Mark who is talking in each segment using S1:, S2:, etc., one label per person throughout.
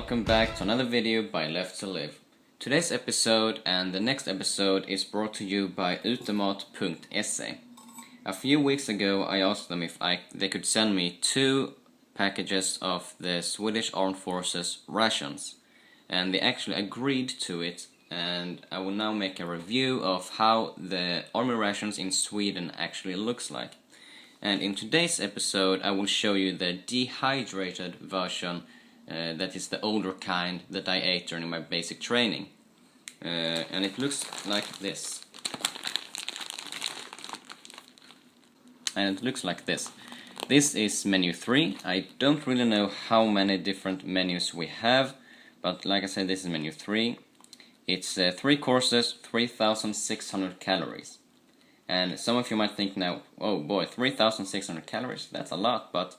S1: welcome back to another video by Left to Live. Today's episode and the next episode is brought to you by Utemat.se. A few weeks ago I asked them if they could send me 2 packages of the Swedish Armed Forces rations, and they actually agreed to it, and I will now make a review of how the army rations in Sweden actually looks like. And in today's episode I will show you the dehydrated version, that is the older kind that I ate during my basic training. And it looks like this. This is menu 3. I don't really know how many different menus we have, but like I said, this is menu 3. It's 3 courses, 3,600 calories. And some of you might think now, oh boy, 3,600 calories, that's a lot, but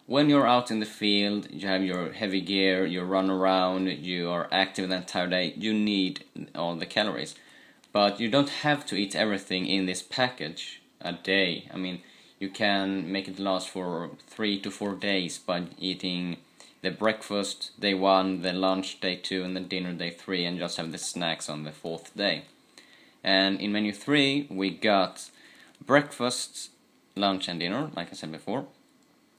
S1: when you're out in the field, you have your heavy gear, you run around, you are active the entire day, you need all the calories. But you don't have to eat everything in this package a day. I mean, you can make it last for 3 to 4 days by eating the breakfast day 1, the lunch day 2, and the dinner day 3, and just have the snacks on the 4th day. And in menu 3 we got breakfast, lunch and dinner, like I said before.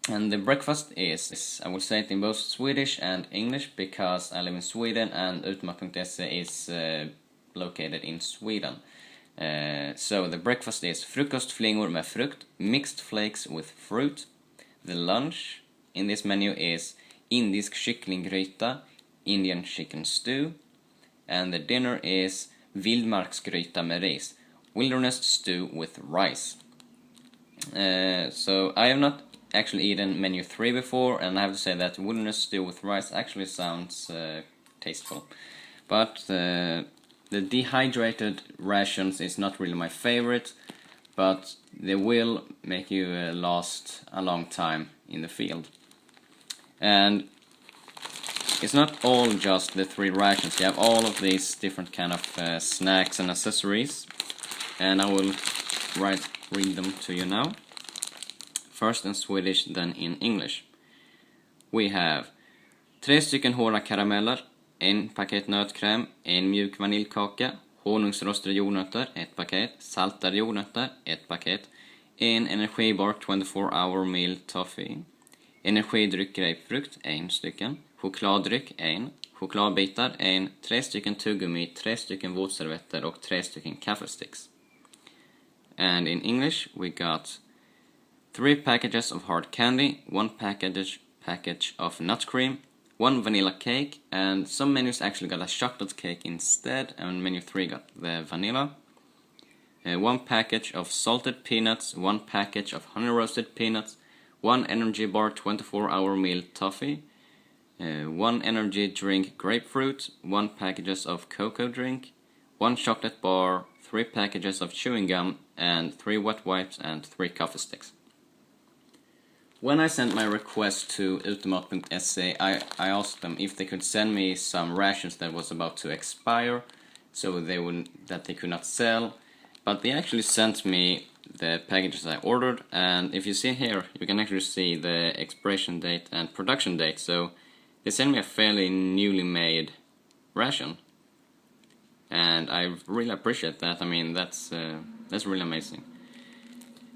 S1: And the breakfast is, I will say it in both Swedish and English because I live in Sweden and Utemat.se is located in Sweden. So the breakfast is frukostflingor med frukt, mixed flakes with fruit. The lunch in this menu is indisk kycklinggryta, Indian chicken stew. And the dinner is vildmarksgryta med ris, wilderness stew with rice. So I have not actually eaten menu 3 before, and I have to say that wilderness stew with rice actually sounds tasteful. But the dehydrated rations is not really my favorite, but they will make you last a long time in the field. And it's not all just the 3 rations, you have all of these different kind of snacks and accessories, and I will read them to you now. First in Swedish, then in English. We have 3 stycken hårda karameller, 1 paket nötkräm, 1 mjuk vaniljkaka, honungsrostade jordnötter, 1 paket, saltade jordnötter, 1 paket, 1 energibar 24-hour meal toffee, energidryck grapefrukt, 1 stycken, chokladdryck, 1, chokladbitar, 1, 3 stycken tuggummi, 3 stycken våtservetter och 3 stycken kaffesticks. And in English we got 3 packages of hard candy, 1 package of nut cream, 1 vanilla cake, and some menus actually got a chocolate cake instead, and menu 3 got the vanilla. 1 package of salted peanuts, 1 package of honey roasted peanuts, 1 energy bar 24-hour meal toffee, 1 energy drink grapefruit, 1 packages of Coco drink, 1 chocolate bar, 3 packages of chewing gum, and 3 wet wipes and 3 coffee sticks. When I sent my request to Utemat.se, I asked them if they could send me some rations that was about to expire, so that they could not sell. But they actually sent me the packages I ordered, and if you see here, you can actually see the expiration date and production date. So they sent me a fairly newly made ration, and I really appreciate that. I mean, that's really amazing.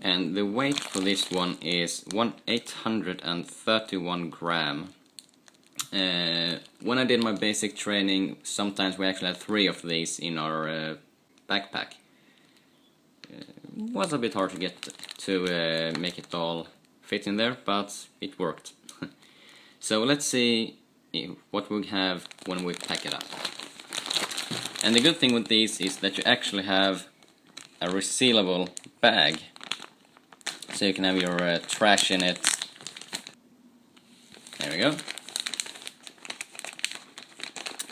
S1: And the weight for this one is 831 gram. When I did my basic training, sometimes we actually had 3 of these in our backpack. It was a bit hard to get to make it all fit in there, but it worked. So let's see what we have when we pack it up. And the good thing with these is that you actually have a resealable bag. So you can have your trash in it. There we go.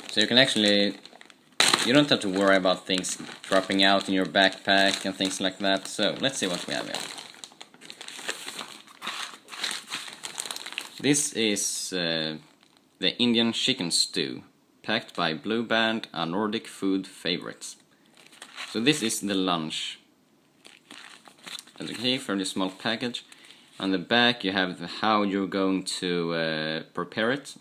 S1: So you can actually, you don't have to worry about things dropping out in your backpack and things like that. So let's see what we have here. This is the Indian chicken stew, packed by Blue Band, a Nordic food favorites. So this is the lunch. As you can see, fairly small package. On the back you have how you're going to prepare it.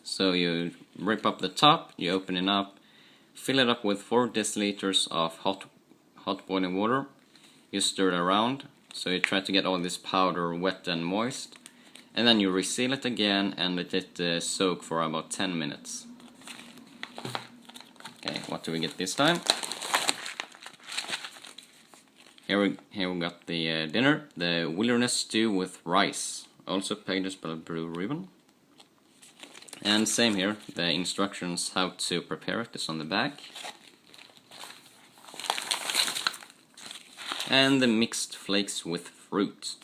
S1: So you rip up the top, you open it up, fill it up with 4 deciliters of hot boiling water. You stir it around, so you try to get all this powder wet and moist. And then you reseal it again and let it soak for about 10 minutes. Okay, what do we get this time? Here we got the dinner, the wilderness stew with rice, also packaged by blue ribbon. And same here, the instructions how to prepare it is on the back. And the mixed flakes with fruit.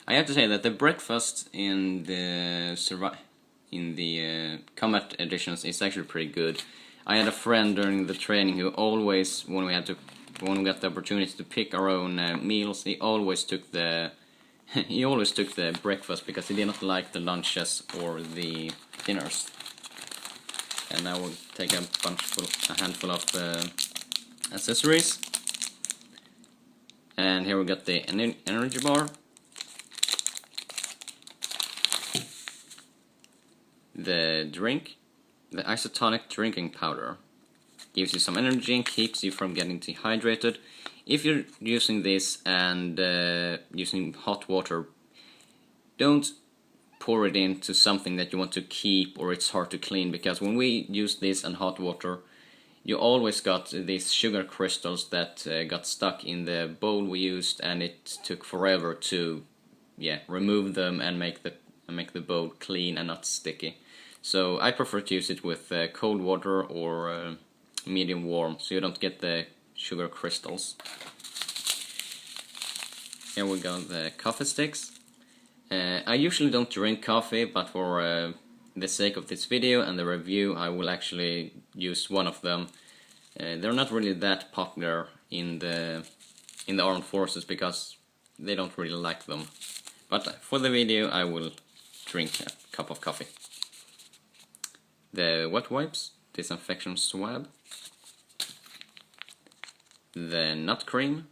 S1: I have to say that the breakfast in the combat editions is actually pretty good. I had a friend during the training who always, when we got the opportunity to pick our own meals, he always took the breakfast because he did not like the lunches or the dinners. And now we'll take a handful of accessories. And here we got the energy bar, the drink, the isotonic drinking powder. Gives you some energy and keeps you from getting dehydrated. If you're using this and using hot water, don't pour it into something that you want to keep or it's hard to clean, because when we use this and hot water, you always got these sugar crystals that got stuck in the bowl we used, and it took forever to remove them and make the bowl clean and not sticky. So I prefer to use it with cold water or medium warm, so you don't get the sugar crystals. Here we got the coffee sticks. I usually don't drink coffee, but for the sake of this video and the review, I will actually use one of them. They're not really that popular in the armed forces because they don't really like them. But for the video, I will drink a cup of coffee. The wet wipes, disinfection swab, the nut cream,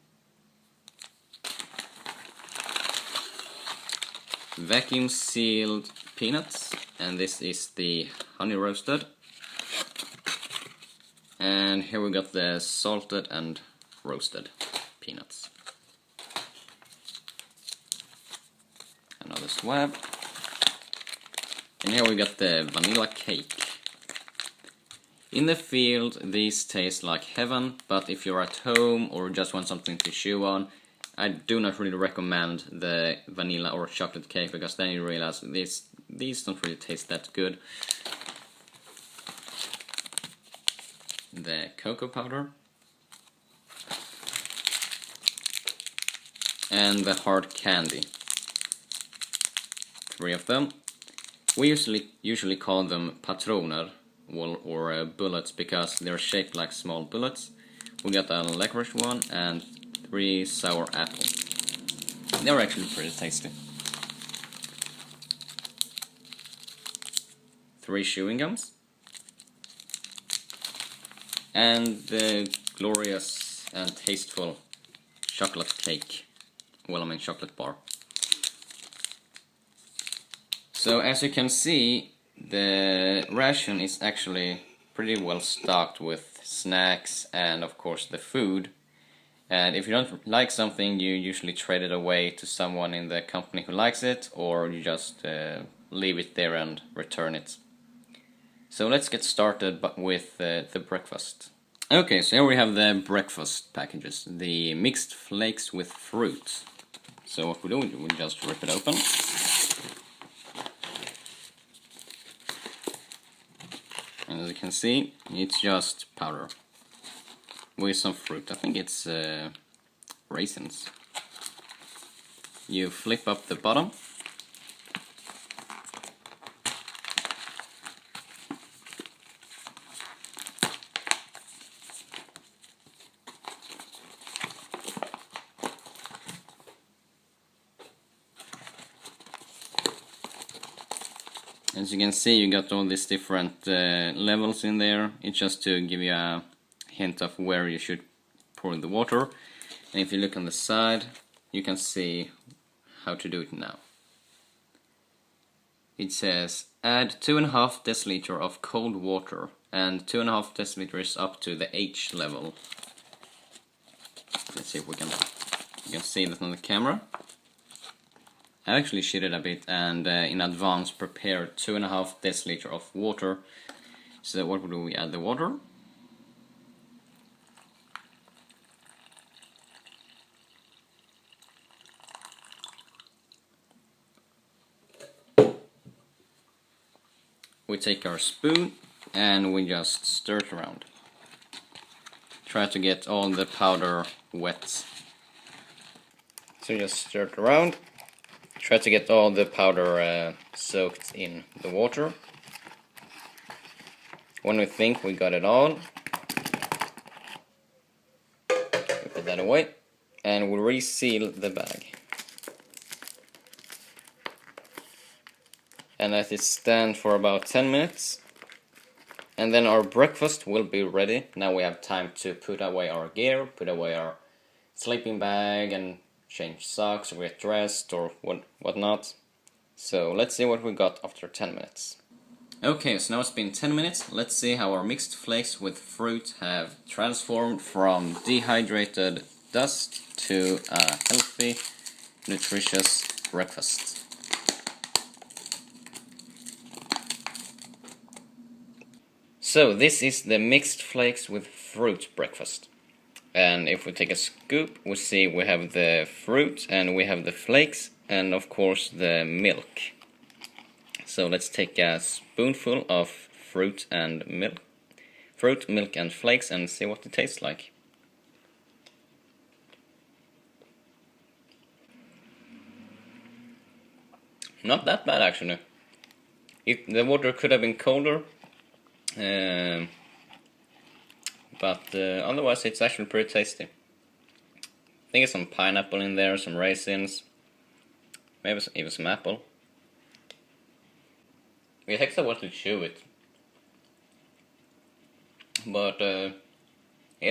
S1: vacuum sealed peanuts, and this is the honey roasted. And here we got the salted and roasted peanuts. Another swab. And here we got the vanilla cake. In the field, these taste like heaven, but if you're at home or just want something to chew on, I do not really recommend the vanilla or chocolate cake, because then you realize these don't really taste that good. The cocoa powder. And the hard candy. 3 of them. We usually call them patroner, or bullets, because they're shaped like small bullets. We got a licorice one and 3 sour apples. They're actually pretty tasty. 3 chewing gums. And the glorious and tasteful chocolate cake. Well, I mean chocolate bar. So as you can see, the ration is actually pretty well stocked with snacks and of course the food. And if you don't like something, you usually trade it away to someone in the company who likes it, or you just leave it there and return it. So let's get started with the breakfast. Okay, so here we have the breakfast packages, the mixed flakes with fruit. So what we do, we just rip it open. And as you can see, it's just powder with some fruit. I think it's raisins. You flip up the bottom. As you can see, you got all these different levels in there. It's just to give you a hint of where you should pour the water. And if you look on the side, you can see how to do it now. it says add 2.5 deciliter of cold water, and 2.5 deciliters up to the H level. Let's see if you can see that on the camera. I actually shitted a bit and in advance prepared 2.5 deciliter of water. So what do we add the water? We take our spoon and we just stir it around. Try to get all the powder wet. So just stir it around. Try to get all the powder soaked in the water. When we think we got it all, we put that away and we reseal the bag. And let it stand for about 10 minutes. And then our breakfast will be ready. Now we have time to put away our gear, put away our sleeping bag, and change socks, or get dressed, or whatnot. So let's see what we got after 10 minutes. Okay, so now it's been 10 minutes. Let's see how our mixed flakes with fruit have transformed from dehydrated dust to a healthy, nutritious breakfast. So this is the mixed flakes with fruit breakfast. And if we take a scoop, we see we have the fruit and we have the flakes and of course the milk. So let's take a spoonful of fruit, milk and flakes and see what it tastes like. Not that bad actually. The water could have been colder. But otherwise it's actually pretty tasty. I think there's some pineapple in there, some raisins, maybe even some apple. It takes a while to chew it, but it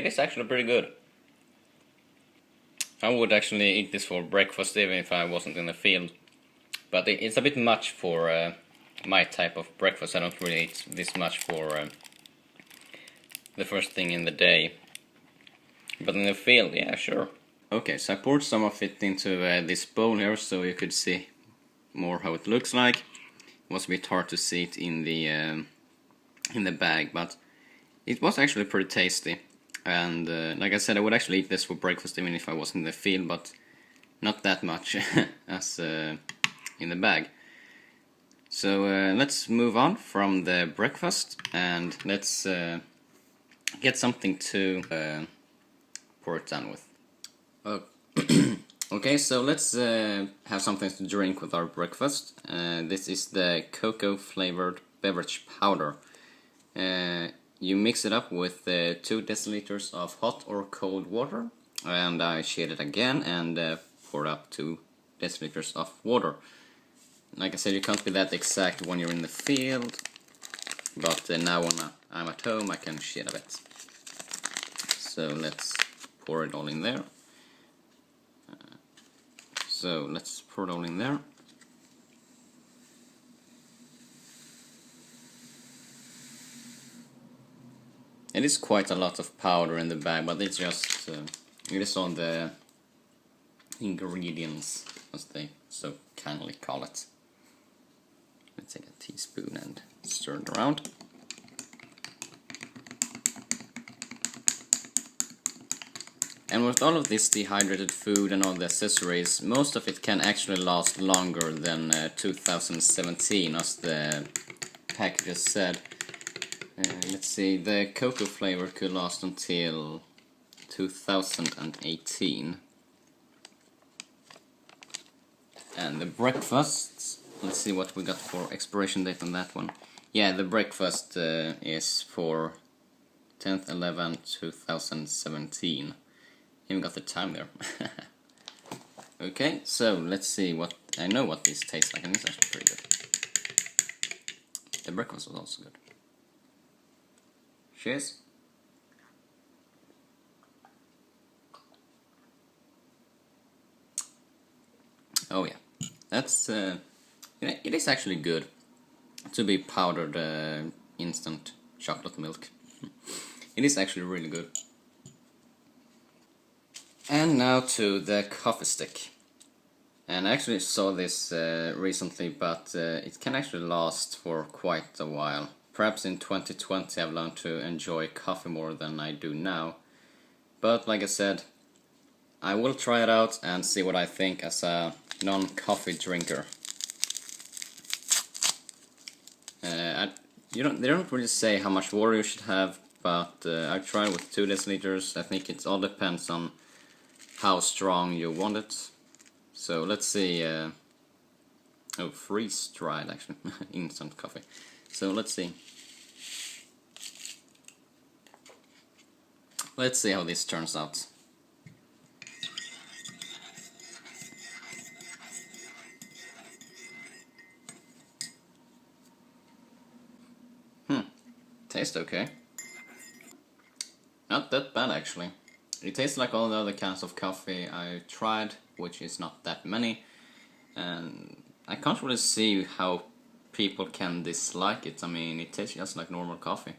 S1: is actually pretty good. I would actually eat this for breakfast even if I wasn't in the field, but it's a bit much for my type of breakfast. I don't really eat this much for the first thing in the day. But in the field, yeah, sure. Okay, so I poured some of it into this bowl here so you could see more how it looks like. It was a bit hard to see it in the bag, but it was actually pretty tasty. And like I said, I would actually eat this for breakfast even if I was in the field, but not that much as in the bag. So let's move on from the breakfast and let's get something to pour it down with. Okay, so let's have something to drink with our breakfast. This is the Coco flavored beverage powder. You mix it up with 2 deciliters of hot or cold water, and I shade it again and poured up 2 deciliters of water. Like I said, you can't be that exact when you're in the field, but now when I'm at home I can shade a bit. So let's pour it all in there. So let's pour it all in there. It is quite a lot of powder in the bag, but it's just it is on the ingredients, as they so kindly call it. Let's take a teaspoon and stir it around. And with all of this dehydrated food and all the accessories, most of it can actually last longer than 2017, as the packages said. Let's see, the cocoa flavor could last until 2018. And the breakfast, let's see what we got for expiration date on that one. Yeah, the breakfast is for 10th 11th 2017. Even got the time there. Okay, so let's see what I know what this tastes like, and it's actually pretty good. The breakfast was also good. Cheers. Oh yeah, that's it is actually good. to be powdered instant chocolate milk. It is actually really good. And now to the coffee stick. And I actually saw this recently, but it can actually last for quite a while. Perhaps in 2020 I've learned to enjoy coffee more than I do now. But like I said, I will try it out and see what I think as a non-coffee drinker. They don't really say how much water you should have, but I tried with 2 deciliters. I think it all depends on how strong you want it. So let's see. Oh, freeze dried actually, instant coffee. So let's see. Let's see how this turns out. Tastes okay. Not that bad actually. It tastes like all the other kinds of coffee I tried, which is not that many. And I can't really see how people can dislike it. I mean, it tastes just like normal coffee.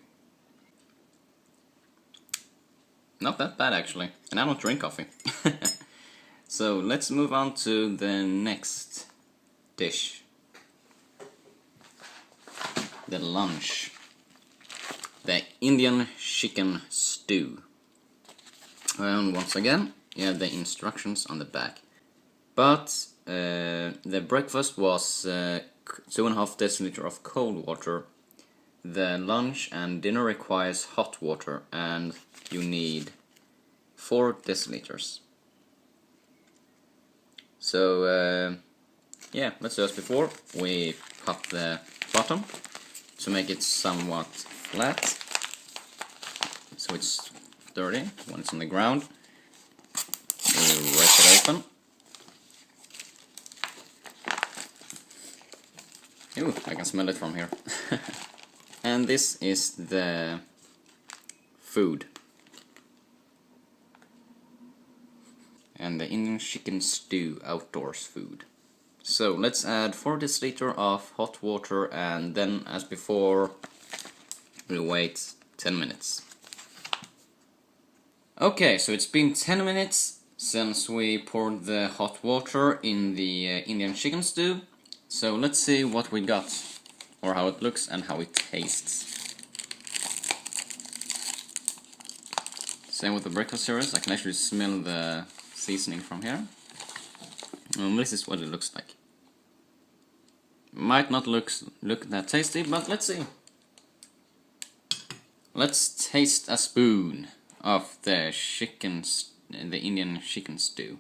S1: Not that bad actually. And I don't drink coffee. So let's move on to the next dish. The lunch. The Indian chicken stew. And once again, you have the instructions on the back. But the breakfast was 2.5 deciliter of cold water. The lunch and dinner requires hot water, and you need 4 deciliters. So yeah, let's do as before. We pop the bottom to make it somewhat flat, so it's sturdy when it's on the ground. We rip it open. Ooh, I can smell it from here. And this is the food. And the Indian chicken stew outdoors food. So let's add 4 deciliter of hot water, and then as before we'll wait 10 minutes. Okay, so it's been 10 minutes since we poured the hot water in the Indian chicken stew. So let's see what we got, or how it looks and how it tastes. Same with the breakfast cereals. I can actually smell the seasoning from here. This is what it looks like. Might not look that tasty, but let's see. Let's taste a spoon of the Indian chicken stew.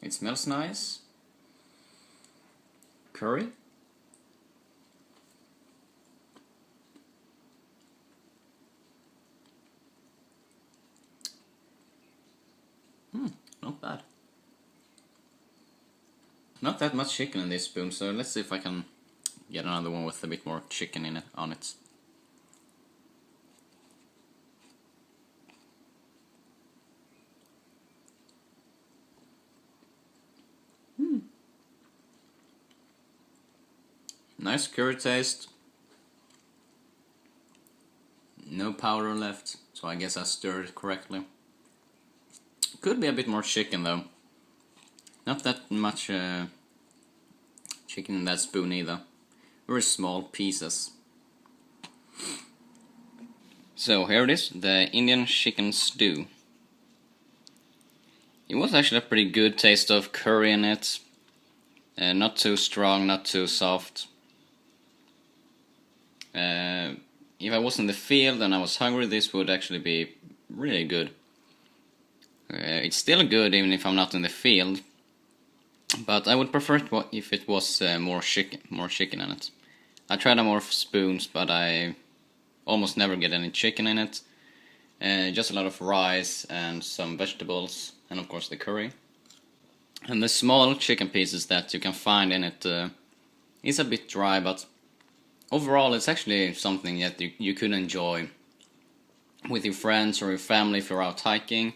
S1: It smells nice. Curry. Not bad. Not that much chicken in this spoon, so let's see if I can get another one with a bit more chicken in it on it. Nice curry taste. No powder left, so I guess I stirred it correctly. Could be a bit more chicken though. Not that much chicken in that spoon either. Very small pieces. So here it is, the Indian chicken stew. It was actually a pretty good taste of curry in it. Not too strong, not too soft. If I was in the field and I was hungry, this would actually be really good. It's still good even if I'm not in the field, but I would prefer it if it was more chicken in it. I tried more spoons, but I almost never get any chicken in it. Just a lot of rice and some vegetables, and of course the curry. And the small chicken pieces that you can find in it is a bit dry, but overall it's actually something that you could enjoy with your friends or your family if you're out hiking.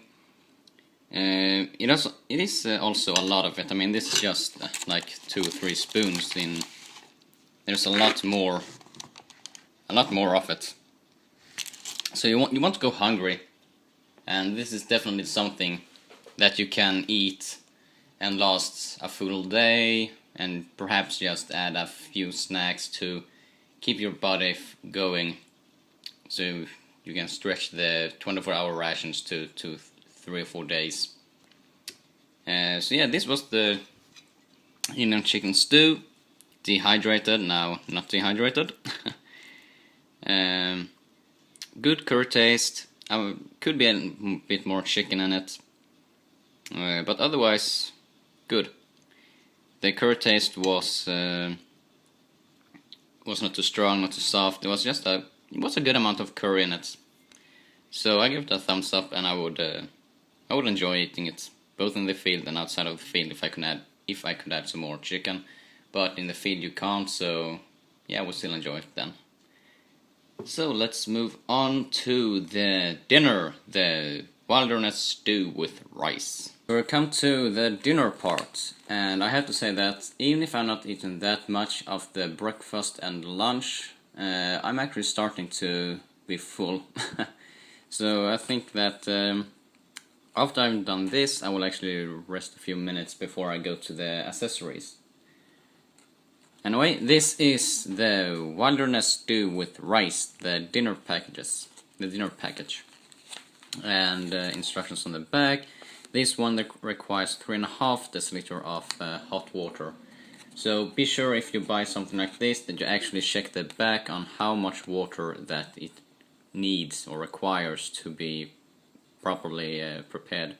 S1: it is also a lot of it. I mean, this is just like 2 or 3 spoons. There's a lot more of it. So you want to go hungry, and this is definitely something that you can eat and last a full day, and perhaps just add a few snacks to keep your body going, so you can stretch the 24-hour rations to 3 or 4 days. So yeah, this was the Indian chicken stew, dehydrated, now not dehydrated. Good curry taste. Could be a bit more chicken in it, but otherwise good. The curry taste was not too strong, not too soft. It was just a good amount of curry in it. So I give it a thumbs up, and I would enjoy eating it both in the field and outside of the field if I could add some more chicken. But in the field you can't, so yeah, I would still enjoy it then. So let's move on to the dinner, the wilderness stew with rice. We've come to the dinner part, and I have to say that even if I'm not eating that much of the breakfast and lunch, I'm actually starting to be full. So I think that after I've done this, I will actually rest a few minutes before I go to the accessories. Anyway, this is the wilderness stew with rice, the dinner package, and instructions on the back. This one requires 3.5 deciliter of hot water. So be sure if you buy something like this that you actually check the back on how much water that it needs or requires to be properly prepared.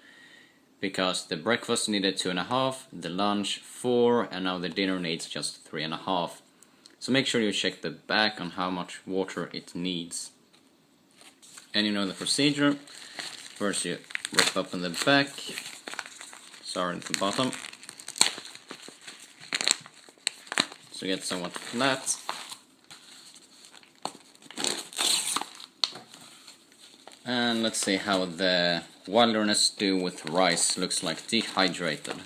S1: Because the breakfast needed 2.5, the lunch 4, and now the dinner needs just 3.5. So make sure you check the back on how much water it needs. And you know the procedure. First you rip open the back, start at the bottom, so get somewhat flat. And let's see how the wilderness stew with rice looks like dehydrated.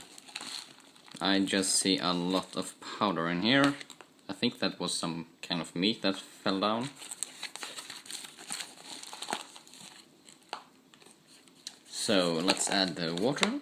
S1: I just see a lot of powder in here. I think that was some kind of meat that fell down. So let's add the water.